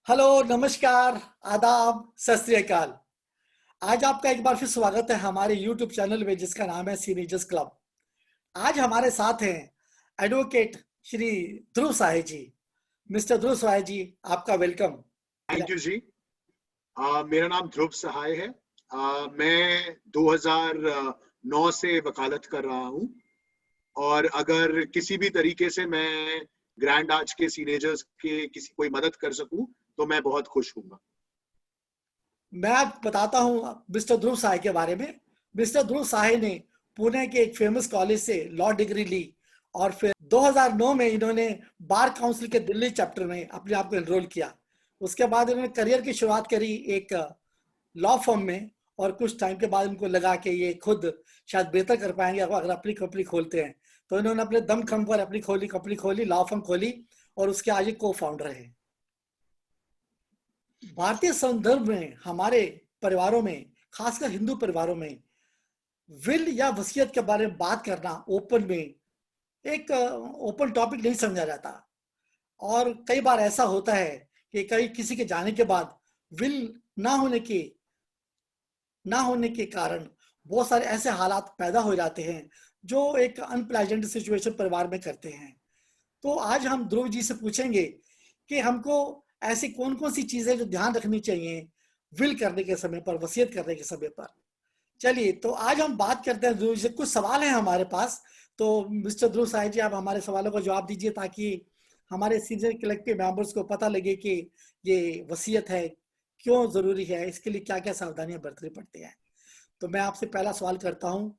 Hello, नमस्कार, आदाब, सत श्री अकाल। आज आपका एक बार फिर स्वागत है हमारे YouTube चैनल में जिसका नाम है सीनेजर्स क्लब। आज हमारे साथ हैं एडवोकेट श्री ध्रुव साहे जी। मिस्टर ध्रुव साहे जी, आपका वेलकम। थैंक यू जी। मेरा नाम ध्रुव सहाय है। मैं 2009 से वकालत कर रहा हूँ और अगर किसी भी तरीके से मैं ग्रैंड आर्च के सीनेजर्स के किसी कोई मदद कर सकूं तो मैं बहुत खुश हूँगा। मैं आप बताता हूँ मिस्टर ध्रुव साहे के बारे में। मिस्टर ध्रुव साहे ने पुणे के एक फेमस कॉलेज से लॉ डिग्री ली और फिर 2009 में इन्होंने बार काउंसिल के दिल्ली चैप्टर में अपने आप को एनरोल किया। उसके बाद इन्होंने करियर की शुरुआत करी एक लॉ फर्म में और कुछ टाइम के बाद उनको लगा कि ये खुद शायद बेहतर कर पाएंगे अगर अपनी कंपनी खोलते हैं। तो इन्होंने अपने दमखम पर अपनी कंपनी खोली, लॉ फर्म खोली और उसके आज को फाउंडर है। भारतीय संदर्भ में हमारे परिवारों में, खासकर हिंदू परिवारों में, विल या वसीयत के बारे में बात करना ओपन में एक ओपन टॉपिक नहीं समझा जाता। और कई बार ऐसा होता है कि कई किसी के जाने के बाद विल ना होने के कारण बहुत सारे ऐसे हालात पैदा हो जाते हैं जो एक अनप्लेजेंट सिचुएशन परिवार में करते हैं। तो आज हम ध्रुव जी से पूछेंगे कि हमको ऐसी कौन कौन सी चीजें जो ध्यान रखनी चाहिए विल करने के समय पर, वसीयत करने के समय पर। चलिए, तो आज हम बात करते हैं ध्रुव जी से। कुछ सवाल हैं हमारे पास, तो मिस्टर ध्रुव साहे जी, आप हमारे सवालों का जवाब दीजिए ताकि हमारे सीनियर कलेक्टिव मेंबर्स को पता लगे कि ये वसीयत है, क्यों जरूरी है, इसके लिए क्या क्या सावधानियां बरतनी पड़ती हैं। तो मैं आपसे पहला सवाल करता हूं,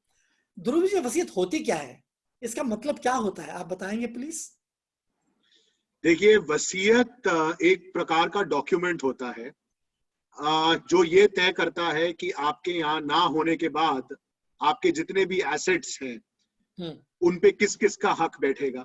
ध्रुव जी, वसीयत होती क्या है, इसका मतलब क्या होता है, आप बताएंगे प्लीज। देखिए, वसीयत एक प्रकार का डॉक्यूमेंट होता है जो ये तय करता है कि आपके यहाँ ना होने के बाद आपके जितने भी एसेट्स हैं उन पे किस किस का हक बैठेगा।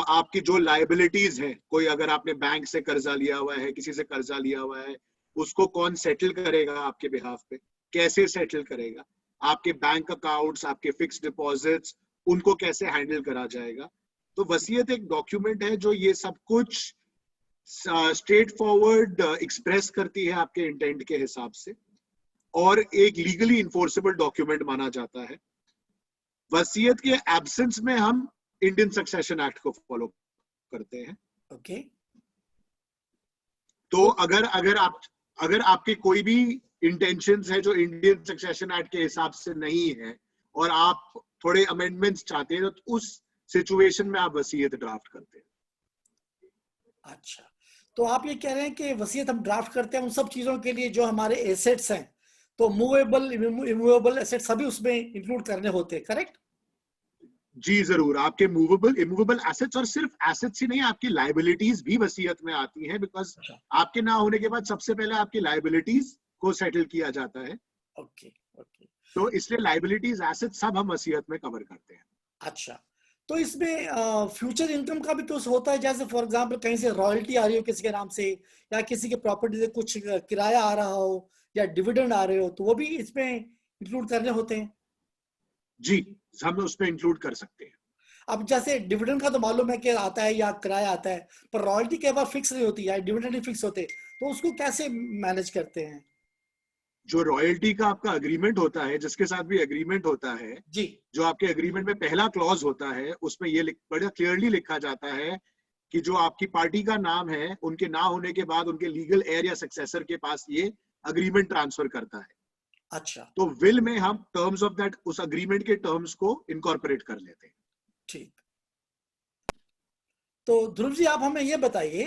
आपकी जो लायबिलिटीज हैं, कोई अगर आपने बैंक से कर्जा लिया हुआ है, किसी से कर्जा लिया हुआ है, उसको कौन सेटल करेगा आपके बिहाफ पे, कैसे सेटल करेगा, आपके बैंक अकाउंट्स, आपके फिक्स डिपॉजिट्स, उनको कैसे हैंडल करा जाएगा। तो वसीयत एक डॉक्यूमेंट है जो ये सब कुछ स्ट्रेट फॉरवर्ड एक्सप्रेस करती है आपके इंटेंट के हिसाब से और एक लीगली इन्फोर्सेबल डॉक्यूमेंट माना जाता है। वसीयत के एब्सेंस में हम इंडियन सक्सेशन एक्ट को फॉलो करते हैं। ओके। तो अगर आपके कोई भी इंटेंशंस है जो इंडियन सक्सेशन एक्ट के हिसाब से नहीं है और आप थोड़े अमेंडमेंट्स चाहते हैं तो उस सिचुएशन में आप वसीयत ड्राफ्ट करते हैं। अच्छा, तो आप ये कह रहे हैं कि वसीयत हम ड्राफ्ट करते हैं उन सब चीजों के लिए जो हमारे एसेट्स हैं, तो मूवेबल इमूवेबल एसेट्स सभी उसमें इंक्लूड करने होते हैं, करेक्ट? जी जरूर, आपके मूवेबल इमूवेबल एसेट्स और सिर्फ एसेट्स ही नहीं, आपकी लायबिलिटीज भी वसीयत में आती हैं बिकॉज आपके ना होने के बाद सबसे पहले आपकी लायबिलिटीज को सेटल किया जाता है। Okay okay. तो इसलिए लायबिलिटीज एसेट्स सब हम वसीयत में कवर करते हैं। अच्छा, तो इसमें फ्यूचर इनकम का भी कुछ होता है, जैसे फॉर एग्जांपल कहीं से रॉयल्टी आ रही हो किसी के नाम से, या किसी के प्रॉपर्टी से कुछ किराया आ रहा हो या डिविडेंड आ रहे हो, तो वो भी इसमें इंक्लूड करने होते हैं? जी, हम उसमें इंक्लूड कर सकते हैं। अब जैसे डिविडेंड का तो मालूम है कि आता है या किराया आता है, पर रॉयल्टी कई बार फिक्स नहीं होती है, डिविडेंड नहीं फिक्स होते, तो उसको कैसे मैनेज करते हैं? जो रॉयल्टी का आपका अग्रीमेंट होता है, जिसके साथ भी अग्रीमेंट होता है जी। जो आपके अग्रीमेंट में पहला क्लॉज होता है, उसमें ये बड़ा क्लियरली लिखा जाता है कि जो आपकी पार्टी का नाम है उनके ना होने के बाद उनके लीगल एयर या सक्सेसर के पास ये अग्रीमेंट ट्रांसफर करता है। अच्छा, तो विल में हम टर्म्स ऑफ दैट उस अग्रीमेंट के टर्म्स को इनकॉर्पोरेट कर लेते हैं। ठीक। तो ध्रुव जी, आप हमें ये बताइए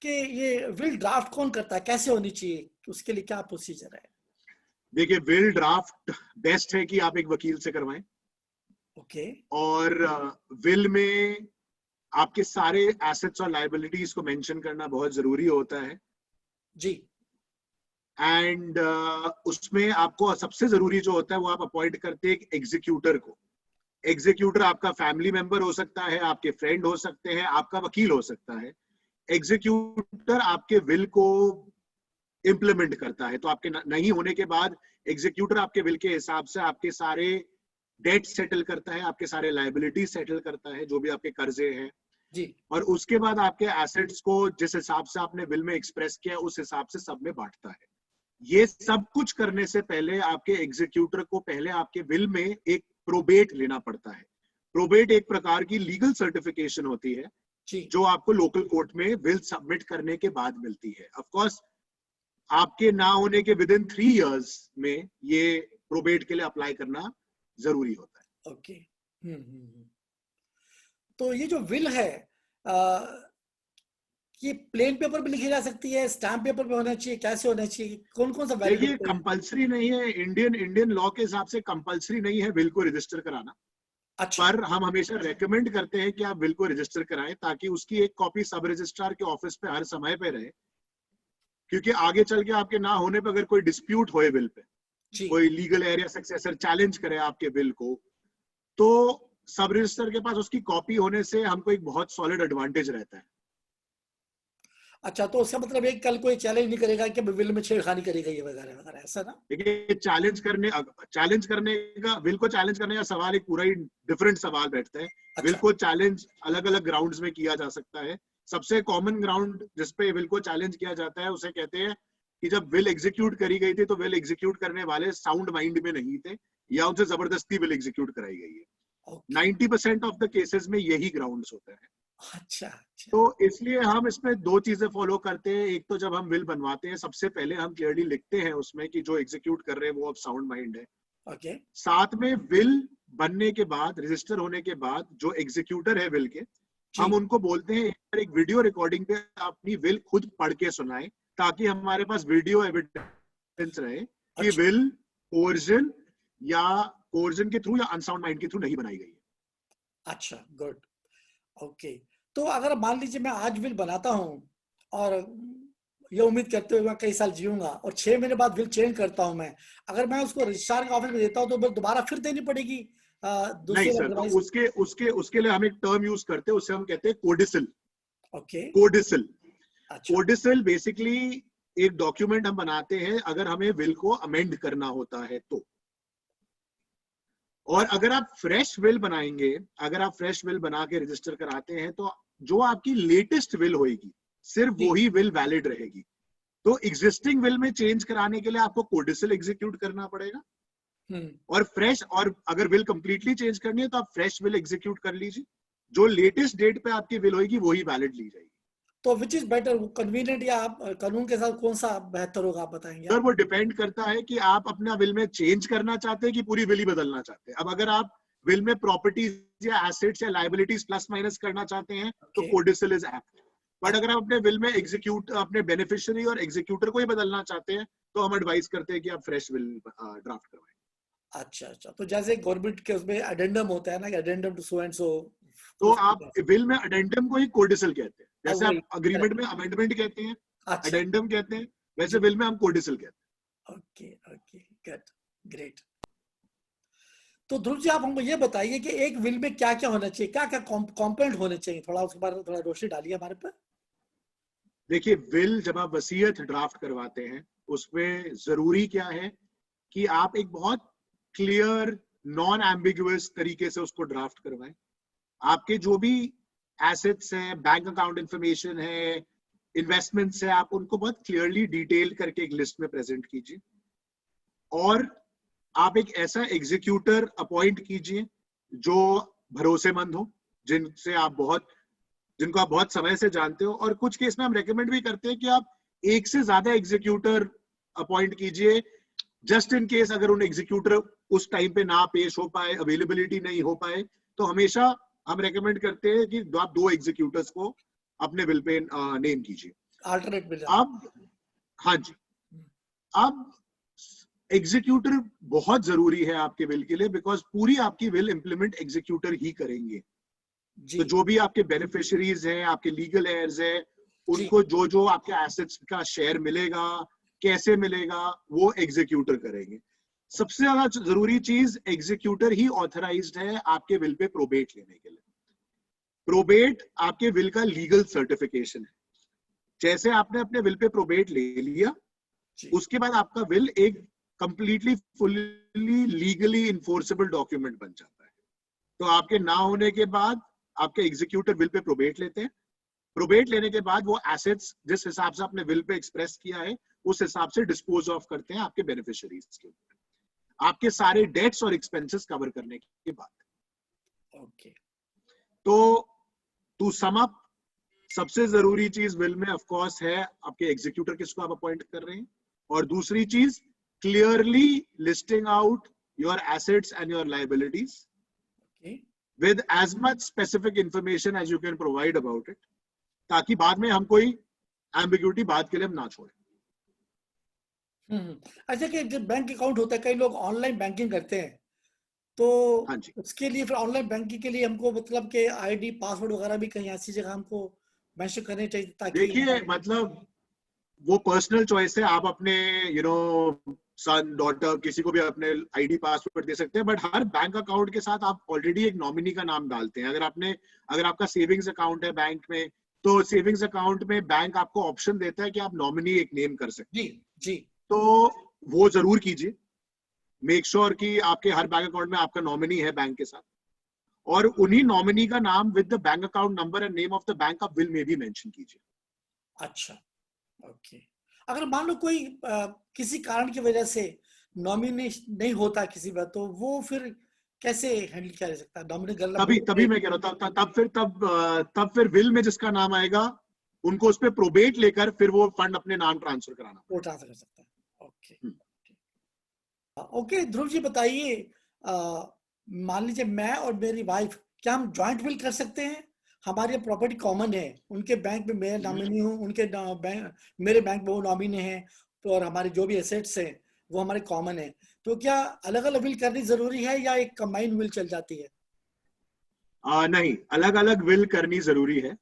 कि ये विल ड्राफ्ट कौन करता है, कैसे होनी चाहिए, उसके लिए क्या प्रोसीजर है? देखिए, विल ड्राफ्ट बेस्ट है कि आप एक वकील से करवाएं। ओके। और विल में आपके सारे एसेट्स और लायबिलिटीज को मेंशन करना बहुत जरूरी होता है। जी। एंड उसमें आपको सबसे जरूरी जो होता है वो आप अपॉइंट करते हैं एक एग्जीक्यूटर को। एग्जीक्यूटर आपका फैमिली मेंबर हो सकता है, आपके फ्रेंड हो सकते हैं, आपका वकील हो सकता है। एग्जीक्यूटर आपके विल को इम्प्लीमेंट करता है। तो आपके नहीं होने के बाद एग्जीक्यूटर आपके विल के हिसाब से आपके सारे डेट सेटल करता है, आपके सारे लायबिलिटी सेटल करता है, जो भी आपके कर्जे हैं। जी। और उसके बाद आपके एसेट्स को जिस हिसाब से आपने विल में एक्सप्रेस किया उस हिसाब से सब में बांटता है। ये सब कुछ करने से पहले आपके एग्जीक्यूटर को पहले आपके विल में एक प्रोबेट लेना पड़ता है। प्रोबेट एक प्रकार की लीगल सर्टिफिकेशन होती है जी। जो आपको लोकल कोर्ट में विल सबमिट करने के बाद मिलती है। ऑफ कोर्स आपके ना होने के विद इन 3 इयर्स में ये प्रोबेट के लिए अप्लाई करना जरूरी होता है। ओके। तो ये जो विल है ये प्लेन पेपर पे लिखी जा सकती है, स्टैम्प पेपर पे होना चाहिए, कैसे होना चाहिए, कौन कौन सा वैलिड देखिए होता है? कंपलसरी नहीं है, इंडियन लॉ के हिसाब से कंपलसरी नहीं है विल को रजिस्टर कराना। अच्छा। पर हम हमेशा रेकमेंड करते हैं कि आप विल को रजिस्टर कराएं ताकि उसकी एक कॉपी सब रजिस्ट्रार के ऑफिस पे हर समय पे रहे, क्योंकि आगे चल के आपके ना होने पे अगर कोई डिस्प्यूट होए विल पे, जी। कोई लीगल एरिया सक्सेसर चैलेंज करे आपके विल को, तो सब रजिस्टर के पास उसकी कॉपी होने से हमको एक बहुत सॉलिड एडवांटेज रहता है। अच्छा, तो उसका मतलब है कि कल कोई चैलेंज नहीं करेगा कि विल में छेड़खानी करी गई है वगैरह वगैरह, ऐसा ना? देखिए चैलेंज करने का विल को चैलेंज करने का सवाल एक पूरा ही डिफरेंट सवाल बैठता है। विल अच्छा। को चैलेंज अलग अलग ग्राउंड्स में किया जा सकता है। सबसे कॉमन ग्राउंड जिसपे विल को चैलेंज किया जाता है उसे कहते हैं कि जब विल एग्जीक्यूट करी गई थी तो विल एग्जीक्यूट करने वाले साउंड माइंड में नहीं थे या उनसे जबरदस्ती विल एग्जीक्यूट कराई गई है। ओके। 90% ऑफ द केसेस में यही ग्राउंड्स होता है। अच्छा अच्छा। तो इसलिए हम इसमें दो चीजें फॉलो करते हैं। एक तो जब हम विल बनवाते हैं सबसे पहले हम क्लियरली लिखते हैं उसमें कि जो एग्जीक्यूट कर रहे हैं वो अब साउंड माइंड है। ओके। साथ में विल बनने के बाद, रजिस्टर होने के बाद जो एग्जीक्यूटर है विल के, जी। हम उनको बोलते हैं एक वीडियो रिकॉर्डिंग पे अपनी विल खुद पढ़ के सुनाएं ताकि हमारे पास वीडियो एविडेंस रहे कि अच्छा विल कोर्जन के थ्रू या अनसाउंड माइंड के थ्रू नहीं बनाई गई है। अच्छा, गुड। ओके। तो अगर मान लीजिए मैं आज विल बनाता हूँ और ये उम्मीद करते हुए मैं कई साल जीऊंगा और 6 महीने बाद विल चेंज करता हूँ मैं, अगर मैं उसको रजिस्ट्रार के ऑफिस में देता हूँ तो बिल दोबारा फिर देनी पड़ेगी नहीं दूसरे सर, तो अदरवाइज? उसके लिए हम एक टर्म यूज करते हैं, उसे हम कहते हैं कोडिसल। ओके। कोडिसल अच्छा। कोडिसल बेसिकली एक डॉक्यूमेंट हम बनाते हैं अगर हमें विल को अमेंड करना होता है तो। और अगर आप फ्रेश विल बनाएंगे, अगर आप फ्रेश विल बना के रजिस्टर कराते हैं तो जो आपकी लेटेस्ट विल होगी सिर्फ जी। वही विल वैलिड रहेगी। तो एग्जिस्टिंग विल में चेंज कराने के लिए आपको कोडिसल एग्जीक्यूट करना पड़ेगा और फ्रेश, और अगर विल कंप्लीटली चेंज करनी है तो आप फ्रेश विल एग्जीक्यूट कर लीजिए। जो लेटेस्ट डेट पे आपकी विल होगी वही वैलिड ली जाएगी। तो विच इज बेटर, कन्वीनियंट या आप कानून के साथ कौन सा बेहतर होगा, आप बताएंगे सर आप? वो डिपेंड करता है कि आप अपना विल में चेंज करना चाहते हैं कि पूरी विल ही बदलना चाहते हैं। अब अगर आप विल में प्रॉपर्टीज या एसेट्स या लायबिलिटीज प्लस माइनस करना चाहते हैं तो okay. Codicil is apt. But अगर आप अपने विल में अपने बेनिफिशियरी और एग्जीक्यूटर को ही बदलना चाहते हैं तो हम एडवाइस करते हैं कि आप फ्रेश विल ड्राफ्ट करवाएं। अच्छा अच्छा, तो जैसे गवर्नमेंट के उसमें एडेंडम होता है ना, addendum to so and so, तो आप विल में अडेंडम को ही कोडिसल कहते हैं, जैसे वही, आप अग्रीमेंट में correct। अमेंडमेंट कहते हैं, अच्छा। अडेंडम कहते हैं, वैसे जी। विल में हम कोडिसल कहते हैं। Okay okay, good, great. तो ध्रुव जी, आप हमको ये बताइए कि एक विल में क्या क्या होना चाहिए, क्या क्या कॉम्पोनेंट होने चाहिए, थोड़ा उसके बारे में थोड़ा रोशनी डालिए हमारे पर। देखिए विल जब आप वसीयत ड्राफ्ट करवाते हैं उसमें जरूरी क्या है कि आप एक बहुत क्लियर नॉन एम्बिगुअस तरीके से उसको ड्राफ्ट करवाएं। आपके जो भी एसेट्स हैं, बैंक अकाउंट इंफॉर्मेशन है, इन्वेस्टमेंट्स है, आप उनको बहुत क्लियरली डिटेल करके एक लिस्ट में प्रेजेंट कीजिए। और आप एक ऐसा एग्जीक्यूटर अपॉइंट कीजिए जो भरोसेमंद हो, जिनको आप बहुत समय से जानते हो। और कुछ केस में हम रेकमेंड भी करते हैं कि आप एक से ज्यादा एग्जीक्यूटर अपॉइंट कीजिए, जस्ट इन केस अगर उन एग्जीक्यूटर उस टाइम पे ना पेश हो पाए, अवेलेबिलिटी नहीं हो पाए, तो हमेशा हम रेकमेंड करते हैं कि आप 2 एग्जीक्यूटर्स को अपने विल पे नेम कीजिए। Alternate will. अब हाँ जी, अब एग्जीक्यूटर बहुत जरूरी है आपके विल के लिए, बिकॉज पूरी आपकी विल इंप्लीमेंट एग्जीक्यूटर ही करेंगे। जी तो जो भी आपके बेनिफिशियरीज हैं, आपके लीगल एयर्स हैं, जी। उनको जो जो आपके एसेट्स का शेयर मिलेगा, कैसे मिलेगा, वो एग्जीक्यूटर करेंगे। सबसे ज्यादा जरूरी चीज, एग्जीक्यूटर ही ऑथराइज्ड है आपके विल पे प्रोबेट लेने के लिए। प्रोबेट आपके विल का लीगल सर्टिफिकेशन है। जैसे आपने अपने विल पे प्रोबेट ले लिया, जी। उसके बाद आपका विल एक completely fully legally enforceable document बन जाता है। तो आपके ना होने के बाद आपके एग्जीक्यूटर विल पे प्रोबेट लेते हैं। प्रोबेट लेने के बाद वो एसेट्स जिस हिसाब से आपने विल पे एक्सप्रेस किया है उस हिसाब से डिस्पोज ऑफ करते हैं आपके बेनिफिशियरीज के ऊपर, आपके सारे डेट्स और एक्सपेंसेस कवर करने के बाद। ओके। तो टू सम अप, सबसे जरूरी चीज विल में ऑफ कोर्स है आपके एग्जीक्यूटर किसको आप अपॉइंट कर रहे हैं, और दूसरी चीज clearly listing out your assets and your liabilities with as much specific information as you can provide about it, ताकि बाद में हम कोई एम्बिग्यूटी बात के लिए हम ना छोड़े। अच्छा, कि जब बैंक अकाउंट होता है, कई लोग ऑनलाइन बैंकिंग करते हैं, तो हाँ जी, उसके लिए फिर ऑनलाइन बैंकिंग के लिए हमको मतलब कि आईडी पासवर्ड वगैरह भी कहीं ऐसी जगह हमको मेंशन करने चाहिए ताकि देखिए मतलब वो पर्सनल चॉइस है, आप अपने सन डॉटर किसी को भी अपने आईडी पासवर्ड दे सकते हैं, बट हर बैंक अकाउंट के साथ आप ऑलरेडी एक नॉमिनी का नाम डालते हैं। अगर आपका सेविंग्स अकाउंट है बैंक में, तो सेविंग्स अकाउंट में बैंक आपको ऑप्शन देता है कि आप नॉमिनी एक नेम कर सकते हैं। जी, तो वो जरूर कीजिए, मेक श्योर कि आपके हर बैंक अकाउंट में आपका नॉमिनी है बैंक के साथ, और उन्हीं नॉमिनी का नाम with the bank account number and name of the bank आप विल में भी मेंशन कीजिए। अच्छा, ओके। अगर मान लो कोई किसी कारण की वजह से नॉमिनेशन नहीं होता किसी बात, तो वो फिर कैसे हैंडल किया जा सकता है? नॉमिनेट गलत तभी मैं कह रहा था तब फिर विल में जिसका नाम आएगा उनको उस पे प्रोबेट लेकर फिर वो फंड अपने नाम ट्रांसफर कराना, वो ट्रांसफर कर सकता है। Okay, okay. ध्रुव जी बताइए, मान लीजिए मैं और मेरी वाइफ, क्या हम जॉइंट विल कर सकते हैं? हमारी प्रॉपर्टी कॉमन है, उनके बैंक में मैं नॉमिनी हूँ, उनके बैंक मेरे बैंक में वो नॉमिनी है, तो और हमारे जो भी एसेट्स हैं वो हमारे कॉमन है, तो क्या अलग अलग विल करनी जरूरी है या एक कंबाइंड विल चल जाती है? नहीं, अलग अलग विल करनी जरूरी है।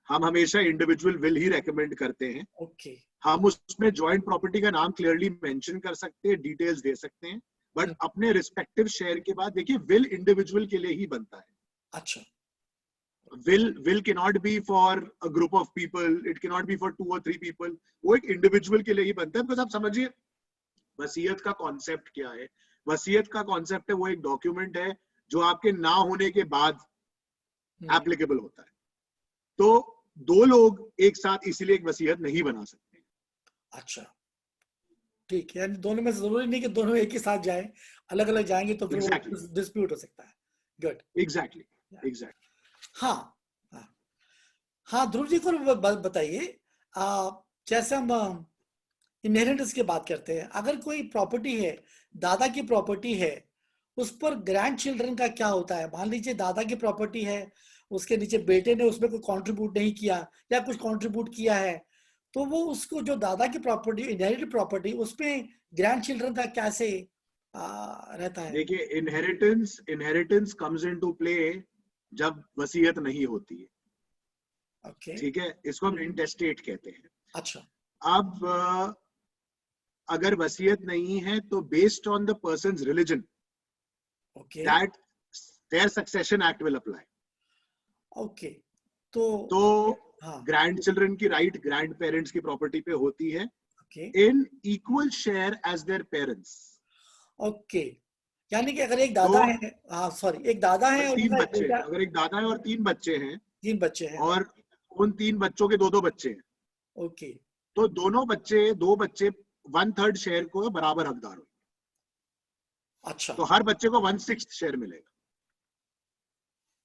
हम हमेशा इंडिविजुअल विल ही रेकमेंड करते हैं। ओके। हम उसमें जॉइंट प्रॉपर्टी का नाम क्लियरली मेंशन कर सकते हैं, डिटेल्स दे सकते हैं, बट अपने रिस्पेक्टिव शेयर के बाद देखिए विल इंडिविजुअल के लिए ही बनता है। अच्छा। will cannot be for a group of people, it cannot be for 2 or 3 people, वो एक इंडिविजुअल के लिए ही बनता है। बिकॉज आप समझिए वसीयत का कॉन्सेप्ट क्या है। वसीयत का कॉन्सेप्ट है वो एक डॉक्यूमेंट है जो आपके ना होने के बाद एप्लीकेबल होता है। तो दो लोग एक साथ इसीलिए एक वसीयत नहीं बना सकते। अच्छा, ठीक है, यानी दोनों में जरूरी नहीं कि दोनों एक ही साथ जाएं, अलग अलग जाएंगे तो फिर Exactly. वो डिस्प्यूट हो सकता है। गुड। एग्जैक्टली। हाँ, हाँ, हाँ। ध्रुव जी को बताइए, जैसे हम इनहेरिटेंस की बात करते हैं, अगर कोई प्रॉपर्टी है, दादा की प्रॉपर्टी है, उस पर ग्रैंड चिल्ड्रन का क्या होता है? मान लीजिए दादा की प्रॉपर्टी है, उसके नीचे बेटे ने उसमें कोई कंट्रीब्यूट नहीं किया या कुछ कंट्रीब्यूट किया है, तो वो उसको जो दादा की प्रॉपर्टी, इनहेरिटेड प्रॉपर्टी, उसमें ग्रैंड चिल्ड्रन का कैसे रहता है? देखिए इनहेरिटेंस कम्स इनटू प्ले जब वसीयत नहीं होती है। ओके। ठीक है, इसको हम इंटेस्टेट कहते हैं। अच्छा। अब अगर वसीयत नहीं है तो based on the person's religion okay. That their succession act will apply. Okay. तो हाँ, ग्रैंड चिल्ड्रन की राइट ग्रैंड पेरेंट्स की प्रॉपर्टी पे होती है okay, in equal share as their parents. Okay. यानी कि अगर एक दादा तो है, हाँ सॉरी, एक दादा है और तीन उनका एक बच्चे, बेटा, अगर एक दादा है और 3 बच्चे हैं, 3 बच्चे हैं। और उन 3 बच्चों के 2-2 बच्चे हैं, ओके। तो दोनों बच्चे 2 बच्चे 1/3 शेयर को बराबर हकदार हो। अच्छा, तो हर बच्चे को 1/6 शेयर मिलेगा।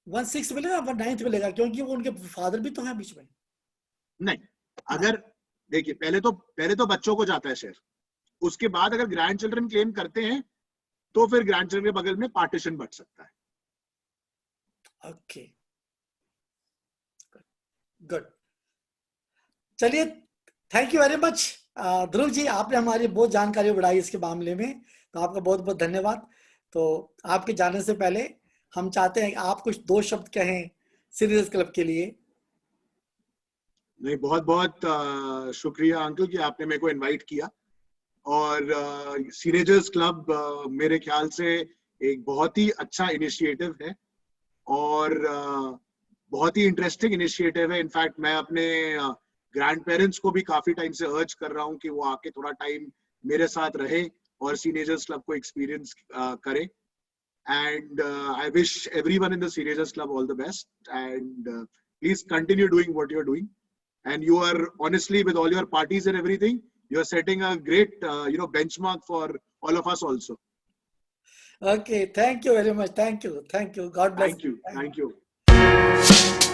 1/6 मिलेगा, 1/9 मिलेगा, क्योंकि वो उनके फादर भी तो हैं बीच में। नहीं, अगर देखिए पहले तो बच्चों को जाता है शेयर, उसके बाद अगर ग्रैंड चिल्ड्रन क्लेम करते हैं तो फिर ग्रैंड चिल्ड्रन के बगल में पार्टीशन बढ़ सकता है। Okay, good. चलिए, thank you very much Dhruv ji, आपने हमारी बहुत जानकारी बढ़ाई इसके मामले में, तो आपका बहुत बहुत धन्यवाद। तो आपके जाने से पहले हम चाहते हैं कि आप कुछ 2 शब्द कहें सीरीज क्लब के लिए। नहीं, बहुत बहुत शुक्रिया अंकल कि आपने मेरे को इनवाइट किया, और सीनेजर्स क्लब मेरे ख्याल से एक बहुत ही अच्छा इनिशिएटिव है, और बहुत ही इंटरेस्टिंग इनिशिएटिव है। इनफैक्ट मैं अपने ग्रैंड पेरेंट्स को भी काफी टाइम से अर्ज कर रहा हूँ कि वो आके थोड़ा टाइम मेरे साथ रहे और सीनेजर्स क्लब को एक्सपीरियंस करें। And I wish everyone in the Serious Club all the best. And please continue doing what you're doing. And you are honestly, with all your parties and everything, you are setting a great, benchmark for all of us also. Okay, thank you very much. Thank you. God bless. Thank you. Thank you.